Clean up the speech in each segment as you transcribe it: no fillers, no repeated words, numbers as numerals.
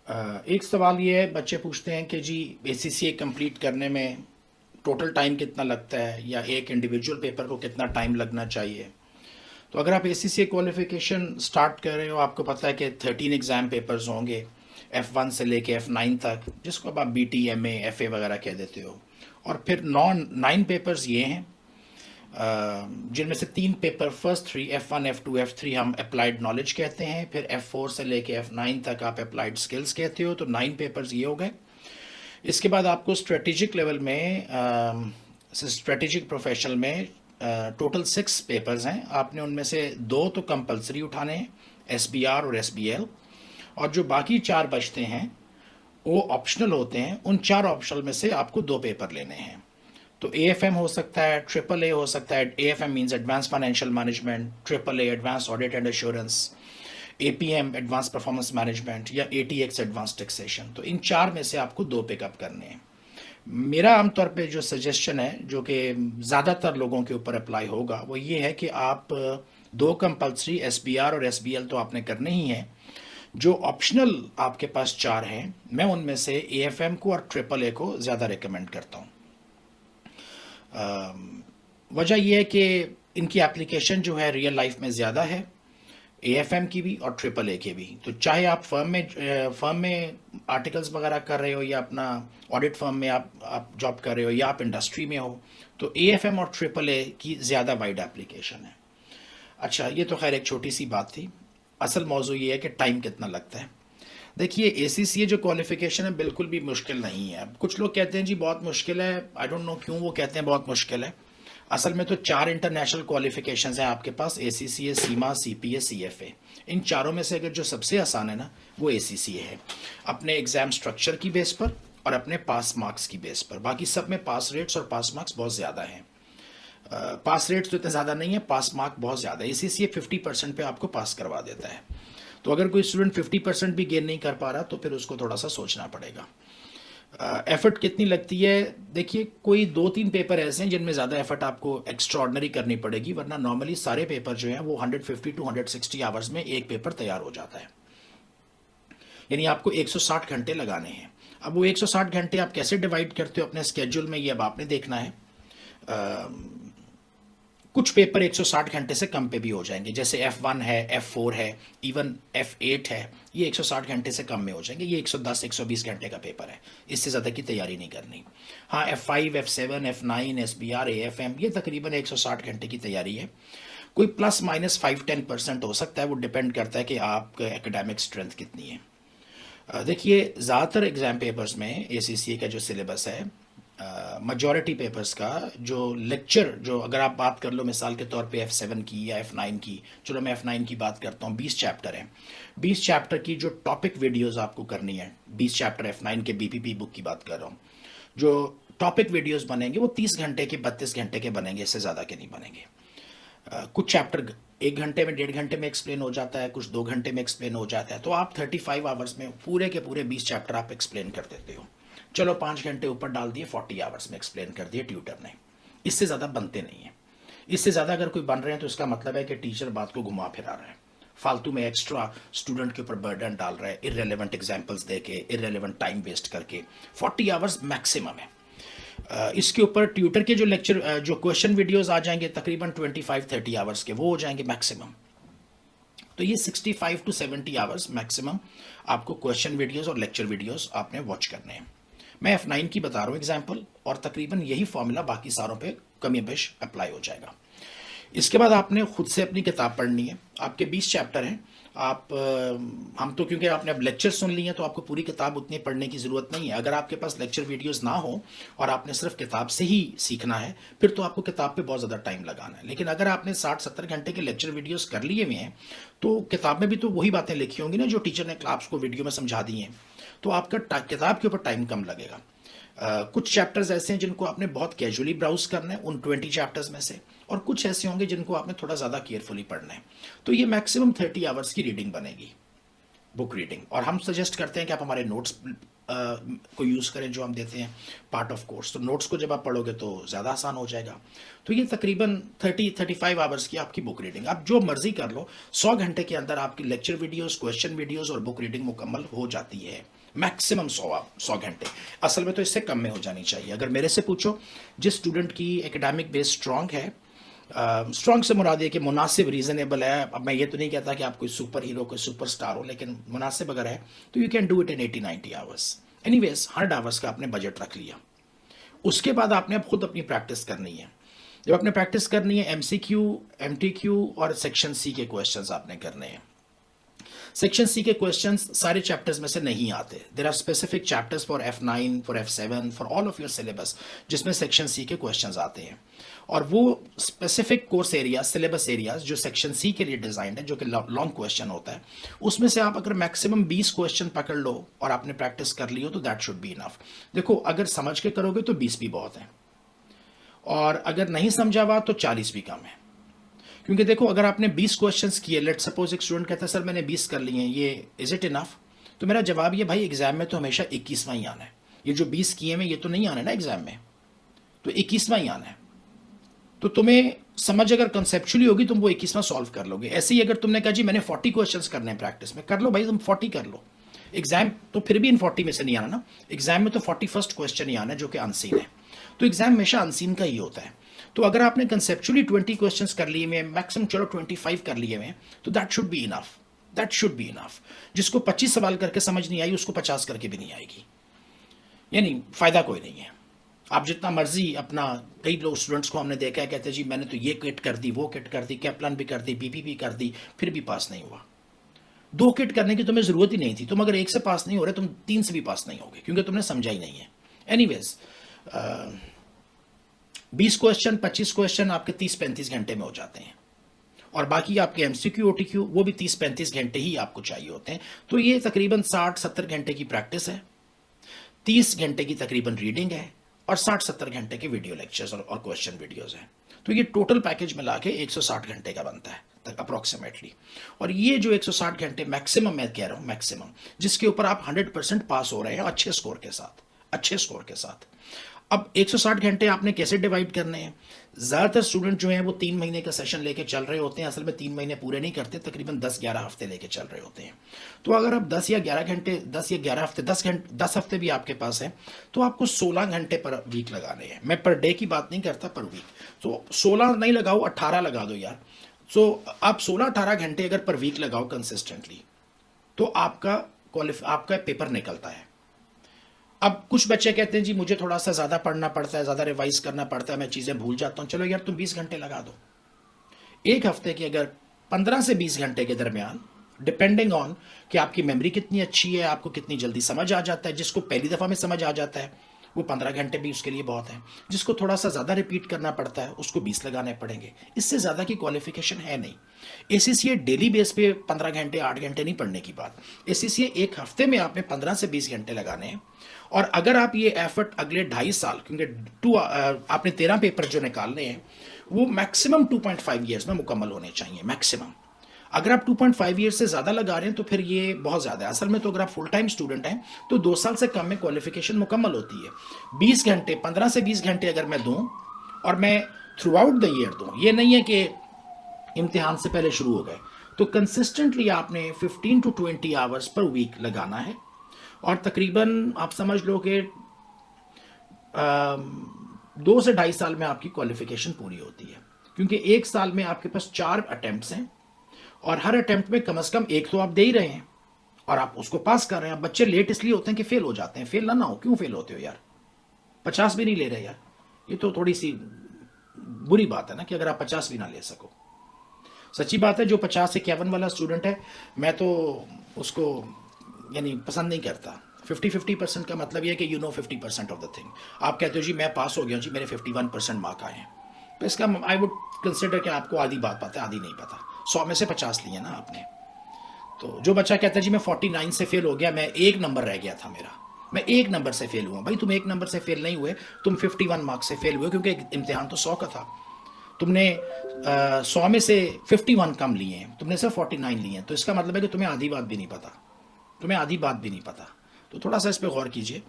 एक सवाल ये है, बच्चे पूछते हैं कि जी एसीसीए कंप्लीट करने में टोटल टाइम कितना लगता है या एक इंडिविजुअल पेपर को कितना टाइम लगना चाहिए। तो अगर आप एसीसीए क्वालिफिकेशन स्टार्ट कर रहे हो, आपको पता है कि 13 एग्ज़ाम पेपर्स होंगे, F1 से लेके F9 तक, जिसको अब आप BT MA FA वगैरह कह देते हो। और फिर 9 पेपर्स ये हैं, जिनमें से 3 paper first 3 F1 F2 F3 हम अप्लाइड नॉलेज कहते हैं, फिर F4 से लेके F9 तक आप अप्लाइड स्किल्स कहते हो। तो 9 पेपर्स ये हो गए। इसके बाद आपको स्ट्रेटेजिक लेवल में, स्ट्रेटेजिक प्रोफेशनल में टोटल 6 पेपर्स हैं। आपने उनमें से 2 तो कंपलसरी उठाने हैं, SBR और SBL, और जो बाकी 4 बचते हैं वो ऑप्शनल होते हैं। उन 4 ऑप्शनल में से आपको 2 पेपर लेने हैं। तो AFM हो सकता है, AAA हो सकता है। AFM means advance financial management, AAA advance audit and assurance, APM advance performance management, या ATX एडवांस टैक्सेशन। तो इन 4 में से आपको 2 पिकअप करने हैं। मेरा आमतौर पे जो सजेशन है, जो कि ज़्यादातर लोगों के ऊपर अप्लाई होगा, वो ये है कि आप 2 कंपल्सरी SBR और SBL तो आपने करने ही हैं। जो ऑप्शनल आपके पास 4 हैं, मैं उनमें से AFM को और AAA को ज़्यादा रिकमेंड करता हूँ। वजह यह है कि इनकी एप्लीकेशन जो है रियल लाइफ में ज़्यादा है, AFM की भी और AAA की भी। तो चाहे आप फर्म में आर्टिकल्स वगैरह कर रहे हो, या अपना ऑडिट फर्म में आप जॉब कर रहे हो, या आप इंडस्ट्री में हो, तो AFM और AAA की ज़्यादा वाइड एप्लीकेशन है। अच्छा, ये तो खैर एक छोटी सी बात थी। असल मौजू ये है कि टाइम कितना लगता है। देखिए, ACCA जो क्वालिफिकेशन है बिल्कुल भी मुश्किल नहीं है। अब कुछ लोग कहते हैं जी बहुत मुश्किल है, आई डोंट नो क्यों वो कहते हैं बहुत मुश्किल है। असल में तो 4 इंटरनेशनल क्वालिफिकेशंस हैं आपके पास, ACCA, सीमा, CPA, CFA। इन चारों में से अगर जो सबसे आसान है ना, वो ACCA है, अपने एग्ज़ाम स्ट्रक्चर की बेस पर और अपने पास मार्क्स की बेस पर। बाकी सब में पास रेट्स और पास मार्क्स बहुत ज़्यादा हैं। पास रेट्स तो इतने ज़्यादा नहीं है, पास मार्क बहुत ज़्यादा है। ACCA 50% पे आपको पास करवा देता है। तो अगर कोई स्टूडेंट 50% भी गेन नहीं कर पा रहा, तो फिर उसको थोड़ा सा सोचना पड़ेगा। एफर्ट कितनी लगती है? देखिए, कोई 2-3 पेपर ऐसे हैं जिनमें ज़्यादा एफर्ट आपको एक्स्ट्रॉर्डनरी करनी पड़ेगी, वरना नॉर्मली सारे पेपर जो हैं वो 150 टू 160 आवर्स में एक पेपर तैयार हो जाता है। यानी आपको 160 घंटे लगाने हैं। अब वो 160 घंटे आप कैसे डिवाइड करते हो अपने स्केड्यूल में, ये अब आपने देखना है। कुछ पेपर 160 घंटे से कम पे भी हो जाएंगे, जैसे F1 है, F4 है, इवन F8 है। ये 160 घंटे से कम में हो जाएंगे। ये 110-120 घंटे का पेपर है, इससे ज़्यादा की तैयारी नहीं करनी। हाँ, F5, F7, F9, SBR, AFM, ये तकरीबन 160 घंटे की तैयारी है। कोई प्लस माइनस 5-10% हो सकता है, वो डिपेंड करता है कि आपका एकेडमिक स्ट्रेंथ कितनी है। देखिए, ज़्यादातर एग्ज़ाम पेपर्स में ACCA का जो सिलेबस है, मजॉरिटी पेपर्स का जो लेक्चर, जो अगर आप बात कर लो मिसाल के तौर पे F7 की या F9 की, चलो मैं F9 की बात करता हूँ, 20 चैप्टर हैं। 20 चैप्टर की जो टॉपिक वीडियोस आपको करनी है, 20 चैप्टर F9 के BPP बुक की बात कर रहा हूँ, जो टॉपिक वीडियोस बनेंगे वो 30 घंटे के 32 घंटे के बनेंगे, इससे ज़्यादा के नहीं बनेंगे। कुछ चैप्टर 1 घंटे में, 1.5 घंटे में एक्सप्लेन हो जाता है, कुछ 2 घंटे में एक्सप्लेन हो जाता है। तो आप 35 आवर्स में पूरे के पूरे 20 चैप्टर आप एक्सप्लेन कर देते हो। चलो 5 घंटे ऊपर डाल दिए, 40 आवर्स में एक्सप्लेन कर दिए ट्यूटर ने। इससे ज़्यादा बनते नहीं हैं। इससे ज़्यादा अगर कोई बन रहे हैं तो इसका मतलब है कि टीचर बात को घुमा फिरा रहा है, फालतू में एक्स्ट्रा स्टूडेंट के ऊपर बर्डन डाल रहा है, इररेलेवेंट एग्जाम्पल्स दे के, इररेलेवेंट टाइम वेस्ट करके। 40 आवर्स मैक्सिमम है। इसके ऊपर ट्यूटर के जो लेक्चर, जो क्वेश्चन वीडियोस आ जाएंगे तकरीबन 25-30 आवर्स के, वो हो जाएंगे मैक्सिमम। तो ये 65 टू 70 आवर्स मैक्सिमम आपको क्वेश्चन वीडियोस और लेक्चर वीडियोस आपने वॉच करने हैं। मैं F9 की बता रहा हूँ एग्जाम्पल, और तकरीबन यही फॉर्मूला बाकी सारों पे कमी बेश अप्लाई हो जाएगा। इसके बाद आपने खुद से अपनी किताब पढ़नी है। आपके 20 चैप्टर हैं। आप हम तो क्योंकि आपने अब लेक्चर सुन लिए हैं तो आपको पूरी किताब उतनी पढ़ने की ज़रूरत नहीं है। अगर आपके पास लेक्चर वीडियोस ना हो और आपने सिर्फ किताब से ही सीखना है, फिर तो आपको किताब पे बहुत ज़्यादा टाइम लगाना है। लेकिन अगर आपने 60-70 घंटे के लेक्चर वीडियोस कर लिए हुए हैं, तो किताब में भी तो वही बातें लिखी होंगी ना जो टीचर ने क्लास को वीडियो में समझा दी हैं। तो आपका किताब के ऊपर टाइम कम लगेगा। कुछ चैप्टर्स ऐसे हैं जिनको आपने बहुत कैजुअली ब्राउज करना है उन 20 चैप्टर्स में से, और कुछ ऐसे होंगे जिनको आपने थोड़ा ज़्यादा केयरफुली पढ़ना है। तो ये मैक्सिमम 30 आवर्स की रीडिंग बनेगी, बुक रीडिंग। और हम सजेस्ट करते हैं कि आप हमारे नोट्स को यूज़ करें जो हम देते हैं पार्ट ऑफ कोर्स। तो नोट्स को जब आप पढ़ोगे तो ज़्यादा आसान हो जाएगा। तो ये तकरीबन 30-35 आवर्स की आपकी बुक रीडिंग। आप जो मर्जी कर लो, 100 घंटे के अंदर आपकी लेक्चर वीडियोस, क्वेश्चन वीडियोस और बुक रीडिंग मुकम्मल हो जाती है। मैक्सिमम 100 घंटे। असल में तो इससे कम में हो जानी चाहिए। अगर मेरे से पूछो, जिस स्टूडेंट की एकेडमिक बेस स्ट्रांग है, स्ट्रांग से मुराद ये कि मुनासिब, रीजनेबल है। अब मैं ये तो नहीं कहता कि आप कोई सुपर हीरो, कोई सुपर स्टार हो, लेकिन मुनासिब अगर है तो you can do it in 80-90 hours. Anyways 100 hours का आपने बजट रख लिया। उसके बाद आपने अब खुद अपनी प्रैक्टिस करनी है। जब आपने प्रैक्टिस करनी है, एमसीक्यू, एमटीक्यू और सेक्शन सी के क्वेश्चंस आपने करने हैं। सेक्शन सी के क्वेश्चंस सारे चैप्टर्स में से नहीं आते। There are specific chapters for F9, for F7, for all of your syllabus, जिसमें सेक्शन सी के क्वेश्चंस आते हैं। और वो specific course area, syllabus areas जो सेक्शन सी के लिए डिजाइंड है, जो कि लॉन्ग क्वेश्चन होता है, उसमें से आप अगर मैक्सिमम 20 क्वेश्चन पकड़ लो और आपने प्रैक्टिस कर ली हो तो दैट शुड बी इनफ। देखो, अगर समझ के करोगे तो 20 भी बहुत है, और अगर नहीं समझा हुआ तो 40 भी कम है। क्योंकि देखो, अगर आपने 20 क्वेश्चंस किए, लेट सपोज एक स्टूडेंट कहता है सर मैंने 20 कर लिए हैं, ये इज इट इनफ? तो मेरा जवाब ये, भाई एग्जाम में तो हमेशा 21वां ही आना है। ये जो 20 किए हैं ये तो नहीं आना है ना एग्जाम में, तो 21वां ही आना है। तो तुम्हें समझ अगर कंसेप्चुअली होगी, तुम वो 21वां सॉल्व कर लोगे। ऐसे ही अगर तुमने कहा जी मैंने 40 क्वेश्चंस करने हैं प्रैक्टिस में, कर लो भाई, तुम 40 कर लो। एग्जाम तो फिर भी इन 40 में से नहीं आना ना, एग्जाम में तो 41st क्वेश्चन ही आना है जो कि अनसीन है। तो एग्जाम हमेशा अनसीन का ही होता है। तो अगर आपने कंसेप्चुअली 20 क्वेश्चंस कर लिए में, मैक्सिमम चलो 25 कर लिए में, तो that should be enough, that should be enough. जिसको 25 सवाल करके समझ नहीं आई, उसको 50 करके भी नहीं आएगी, यानी फायदा कोई नहीं है। आप जितना मर्जी अपना, कई लोग स्टूडेंट्स को हमने देखा है कहते हैं जी मैंने तो ये किट कर दी, वो किट कर दी, कैप्लान भी कर दी, बीपी भी कर दी, फिर भी पास नहीं हुआ। 2 किट करने की तुम्हें जरूरत ही नहीं थी। तुम अगर 1 से पास नहीं हो रहे, तुम 3 से भी पास नहीं होगे, क्योंकि तुमने समझा ही नहीं है। एनीवेज 20 क्वेश्चन, 25 क्वेश्चन आपके 30-35 घंटे में हो जाते हैं, और बाकी आपके एमसीक्यू, ओटीक्यू वो भी 30-35 घंटे ही आपको चाहिए होते हैं। तो ये तकरीबन 60-70 घंटे की प्रैक्टिस है, 30 घंटे की तकरीबन रीडिंग है, और 60-70 घंटे के वीडियो लेक्चर्स और क्वेश्चन वीडियोस हैं। तो ये टोटल पैकेज मिला के 160 घंटे का बनता है तक अप्रॉक्सीमेटली। और ये जो 160 घंटे मैक्सिमम मैं कह रहा हूँ, मैक्सिमम जिसके ऊपर आप 100% पास हो रहे हैं अच्छे स्कोर के साथ, अच्छे स्कोर के साथ। अब 160 घंटे आपने कैसे डिवाइड करने हैं? ज़्यादातर स्टूडेंट जो हैं वो 3 महीने का सेशन लेके चल रहे होते हैं। असल में 3 महीने पूरे नहीं करते, तकरीबन 10-11 हफ्ते लेके चल रहे होते हैं। तो अगर आप 10 या 11 घंटे, 10 या 11 हफ्ते, 10 हफ्ते भी आपके पास हैं, तो आपको 16 घंटे पर वीक लगाने हैं। मैं पर डे की बात नहीं करता, पर वीक। तो 16 नहीं लगाओ, 18 लगा दो यार। सो आप 16-18 घंटे अगर पर वीक लगाओ कंसिस्टेंटली, तो आपका पेपर निकलता है। अब कुछ बच्चे कहते हैं जी मुझे थोड़ा सा ज़्यादा पढ़ना पड़ता है, ज़्यादा रिवाइज करना पड़ता है, मैं चीज़ें भूल जाता हूँ। चलो यार, तुम 20 घंटे लगा दो। एक हफ्ते के अगर 15 से 20 घंटे के दरमियान, डिपेंडिंग ऑन कि आपकी मेमोरी कितनी अच्छी है, आपको कितनी जल्दी समझ आ जाता है। जिसको पहली दफ़ा में समझ आ जाता है वो 15 घंटे भी उसके लिए बहुत है। जिसको थोड़ा सा ज़्यादा रिपीट करना पड़ता है उसको 20 लगाने पड़ेंगे। इससे ज़्यादा की क्वालिफिकेशन है नहीं। एसीसीए डेली बेस पे 15 घंटे, 8 घंटे नहीं पढ़ने की बात। एसीसीए एक हफ्ते में आपने 15 से 20 घंटे लगाने हैं। और अगर आप ये एफर्ट अगले 2.5 साल, क्योंकि आपने 13 पेपर जो निकालने हैं वो मैक्सिमम 2.5 ईयर्स में मुकम्मल होने चाहिए, मैक्सिमम। अगर आप 2.5 ईयर से ज़्यादा लगा रहे हैं तो फिर ये बहुत ज़्यादा है। असल में तो अगर आप फुल टाइम स्टूडेंट हैं तो 2 साल से कम में क्वालिफिकेशन मुकम्मल होती है। 20 घंटे, 15 से 20 घंटे अगर मैं दूं, और मैं थ्रू आउट द ईयर दूं, ये नहीं है कि इम्तिहान से पहले शुरू हो गए, तो कंसिस्टेंटली आपने 15 to 20 आवर्स पर वीक लगाना है। और तकरीबन आप समझ लो कि 2 से 2.5 साल में आपकी क्वालिफिकेशन पूरी होती है। क्योंकि 1 साल में आपके पास 4 अटेम्प्ट्स हैं, और हर अटेम्प्ट में कम से कम 1 तो आप दे ही रहे हैं, और आप उसको पास कर रहे हैं। अब बच्चे लेट इसलिए होते हैं कि फेल हो जाते हैं। फेल ना हो, क्यों फेल होते हो यार? 50 भी नहीं ले रहे यार, ये तो थोड़ी सी बुरी बात है ना, कि अगर आप 50 भी ना ले सको। सच्ची बात है, जो 50-51 वाला स्टूडेंट है, मैं तो उसको यानी पसंद नहीं करता। 50-50% का मतलब यह है कि 50% ऑफ द थिंग। आप कहते हो जी मैं पास हो गया जी, मेरे 51% मार्क आए हैं, तो इसका आई वुड कंसिडर कि आपको आधी बात पता है, आधी नहीं पता। 100 में से 50 लिए ना आपने। तो जो बच्चा कहता है जी मैं 49 से फेल हो गया, मैं 1 नंबर रह गया था मेरा, मैं 1 नंबर से फेल हुआ। भाई तुम 1 नंबर से फेल नहीं हुए, तुम 51 मार्क्स से फेल हुए, क्योंकि इम्तिहान तो 100 का था। तुमने 100 में से 51 कम लिए हैं, तुमने सिर्फ 49 लिए हैं। तो इसका मतलब है कि तुम्हें आधी बात भी नहीं पता, तुम्हें आधी बात भी नहीं पता। तो थोड़ा सा इस पर गौर कीजिए।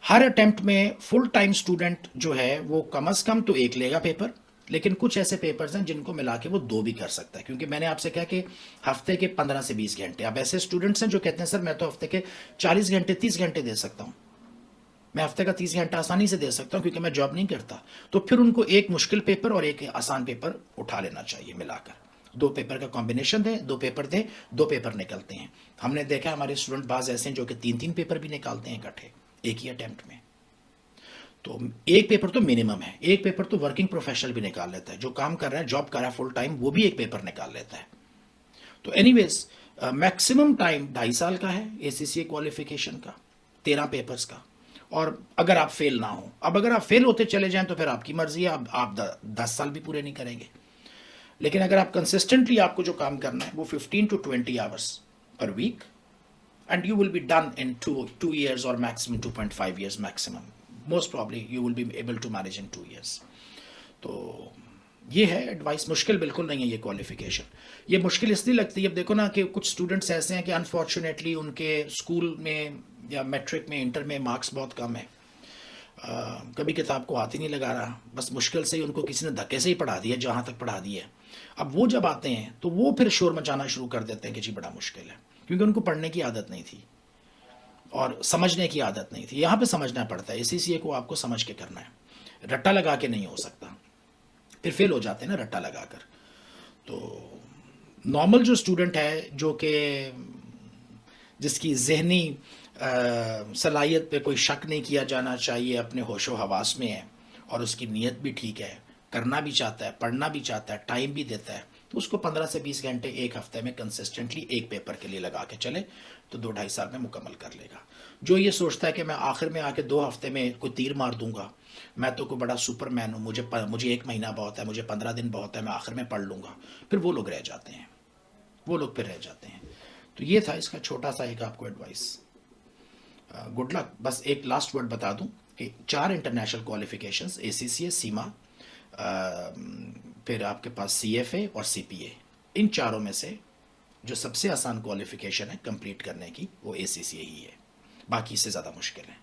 हर अटेम्प्ट में फुल टाइम स्टूडेंट जो है वो कम से कम तो 1 लेगा पेपर, लेकिन कुछ ऐसे पेपर्स हैं जिनको मिला के वो 2 भी कर सकता है, क्योंकि मैंने आपसे कहा कि हफ्ते के 15 से 20 घंटे। अब ऐसे स्टूडेंट्स हैं जो कहते हैं सर मैं तो हफ्ते के 40 घंटे 30 घंटे दे सकता हूँ, मैं हफ्ते का 30 घंटा आसानी से दे सकता हूँ क्योंकि मैं जॉब नहीं करता। तो फिर उनको एक मुश्किल पेपर और एक आसान पेपर उठा लेना चाहिए मिलाकर, 2 पेपर का कॉम्बिनेशन दें, 2 पेपर दें, 2 पेपर निकलते हैं। हमने देखा हमारे स्टूडेंट बाज ऐसे हैं जो कि 3-3 पेपर भी निकालते हैं इकट्ठे एक ही अटेम्प्ट में। तो एक पेपर तो मिनिमम है, एक पेपर तो वर्किंग प्रोफेशनल भी निकाल लेता है, जो काम कर रहा है जॉब कर रहा है फुल टाइम, वो भी एक पेपर निकाल लेता है। तो एनीवेज मैक्सिमम टाइम 2.5 साल का है एसीसीए क्वालिफिकेशन का, 13 पेपर्स का। और अगर आप फेल ना हो, अब अगर आप फेल होते चले जाएं तो फिर आपकी मर्जी है, अब आप 10 साल भी पूरे नहीं करेंगे। लेकिन अगर आप कंसिस्टेंटली, आपको जो काम करना है वो 15 to 20 hours per week, and you will be done in 2 years or maximum 2.5 years maximum. Most probably you will be able to manage in 2 years. तो ये है एडवाइस। मुश्किल बिल्कुल नहीं है ये क्वालिफिकेशन। ये मुश्किल इसलिए लगती है, अब देखो ना कि कुछ स्टूडेंट्स ऐसे हैं कि अनफॉर्चुनेटली उनके स्कूल में या मैट्रिक में, इंटर में मार्क्स बहुत कम है, कभी किताब को हाथ ही नहीं लगा रहा, बस मुश्किल से ही उनको किसी ने धक्के से ही पढ़ा दिया जहाँ तक पढ़ा दिया। अब वो जब आते हैं तो वो फिर शोर मचाना शुरू कर देते हैं कि जी बड़ा मुश्किल है, क्योंकि उनको पढ़ने की आदत नहीं थी और समझने की आदत नहीं थी। यहाँ पे समझना पड़ता है, एसीसीए को आपको समझ के करना है, रट्टा लगा के नहीं हो सकता, फिर फेल हो जाते हैं ना रट्टा लगाकर। तो नॉर्मल जो स्टूडेंट है, जो कि जिसकी जहनी सलाहियत पे कोई शक नहीं किया जाना चाहिए, अपने होशो हवास में है और उसकी नीयत भी ठीक है, करना भी चाहता है, पढ़ना भी चाहता है, टाइम भी देता है, तो उसको 15 से 20 घंटे एक हफ्ते में कंसिस्टेंटली एक पेपर के लिए लगा के चले तो 2-2.5 साल में मुकम्मल कर लेगा। जो ये सोचता है कि मैं आखिर में आके 2 हफ्ते में कोई तीर मार दूंगा, मैं तो कोई बड़ा सुपरमैन हूँ, मुझे 1 महीना बहुत है, मुझे 15 दिन बहुत है, मैं आखिर में पढ़ लूँगा, फिर वो लोग रह जाते हैं, वो लोग फिर रह जाते हैं। तो ये था इसका छोटा सा एक आपको एडवाइस। Good luck. बस एक लास्ट वर्ड बता दूं कि 4 इंटरनेशनल क्वालिफिकेशंस, एसीसीए, सीमा, फिर आपके पास सीएफए और सीपीए, इन चारों में से जो सबसे आसान क्वालिफिकेशन है कंप्लीट करने की वो एसीसीए ही है, बाकी इससे ज़्यादा मुश्किल है।